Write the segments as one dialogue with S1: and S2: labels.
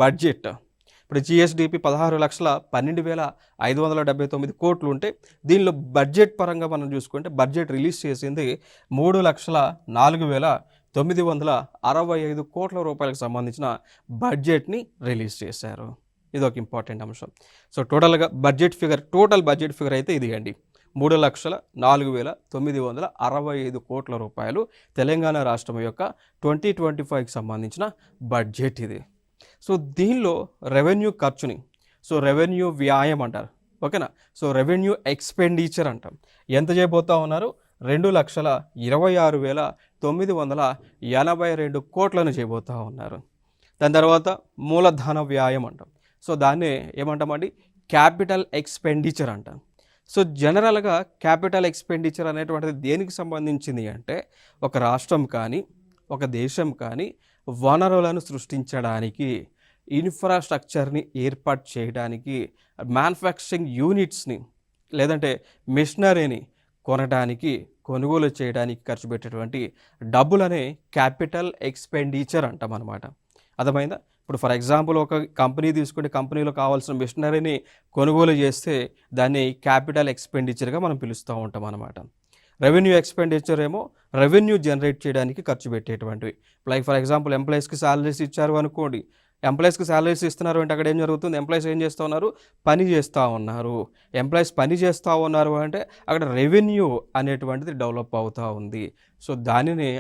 S1: Budget ఇప్పుడు GSDP 16,12,579 కోట్లు ఉంటే దీనిలో బడ్జెట్ పరంగా మనం చూసుకుంటే బడ్జెట్ రిలీజ్ చేసింది 3,04,965 కోట్ల రూపాయలకు సంబంధించిన బడ్జెట్ని రిలీజ్ చేశారు. ఇది ఒక ఇంపార్టెంట్ అంశం. సో టోటల్ బడ్జెట్ ఫిగర్ అయితే ఇది అండి, 3,04,965 కోట్ల రూపాయలు తెలంగాణ రాష్ట్రం యొక్క 2025కి సంబంధించిన బడ్జెట్ ఇది. సో దీనిలో రెవెన్యూ ఖర్చుని రెవెన్యూ వ్యాయం అంటారు, ఓకేనా. సో రెవెన్యూ ఎక్స్పెండిచర్ అంటాం. ఎంత చేయబోతా ఉన్నారు? 2,26,982 కోట్లను చేయబోతూ ఉన్నారు. దాని తర్వాత మూలధన వ్యాయం అంటాం. సో దాన్నే ఏమంటామండి? క్యాపిటల్ ఎక్స్పెండిచర్ అంటాం. సో జనరల్గా క్యాపిటల్ ఎక్స్పెండిచర్ అనేటువంటిది దేనికి సంబంధించింది అంటే, ఒక రాష్ట్రం కానీ ఒక దేశం కానీ వనరులను సృష్టించడానికి, ఇన్ఫ్రాస్ట్రక్చర్ని ఏర్పాటు చేయడానికి, మ్యానుఫ్యాక్చరింగ్ యూనిట్స్ని లేదంటే మిషనరీని కొనడానికి, కొనుగోలు చేయడానికి ఖర్చు పెట్టేటువంటి డబ్బులనే క్యాపిటల్ ఎక్స్పెండిచర్ అంటాం అన్నమాట. అర్థమైందా? ఇప్పుడు ఫర్ ఎగ్జాంపుల్ ఒక కంపెనీ తీసుకుంటే కంపెనీలో కావాల్సిన మిషనరీని కొనుగోలు చేస్తే దాన్ని క్యాపిటల్ ఎక్స్పెండిచర్గా మనం పిలుస్తూ ఉంటాం అన్నమాట. రెవెన్యూ ఎక్స్పెండిచర్ ఏమో రెవెన్యూ జనరేట్ చేయడానికి ఖర్చు పెట్టేటువంటివి. లైక్ ఫర్ ఎగ్జాంపుల్ ఎంప్లాయీస్కి శాలరీస్ ఇచ్చారు అనుకోండి, ఎంప్లాయీస్కి శాలరీస్ ఇస్తున్నారు అంటే అక్కడ ఏం జరుగుతుంది? ఎంప్లాయీస్ ఏం చేస్తూ ఉన్నారు? పని చేస్తూ ఉన్నారు. ఎంప్లాయీస్ పని చేస్తూ ఉన్నారు అంటే అక్కడ రెవెన్యూ అనేటువంటిది డెవలప్ అవుతూ ఉంది. సో దానినే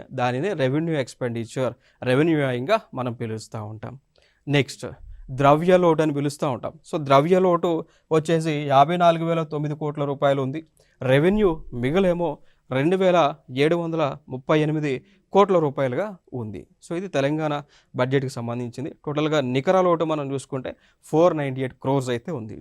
S1: రెవెన్యూ ఎక్స్పెండిచర్, రెవెన్యూ వ్యయంగా మనం పిలుస్తూ ఉంటాం. నెక్స్ట్ ద్రవ్య లోటు అని పిలుస్తూ ఉంటాం. సో ద్రవ్య లోటు వచ్చేసి 54,009 కోట్ల రూపాయలు ఉంది. రెవెన్యూ మిగులేమో 2,738 కోట్ల రూపాయలుగా ఉంది. సో ఇది తెలంగాణ బడ్జెట్కి సంబంధించింది. టోటల్గా నికర లోటు మనం చూసుకుంటే 498 crores అయితే ఉంది.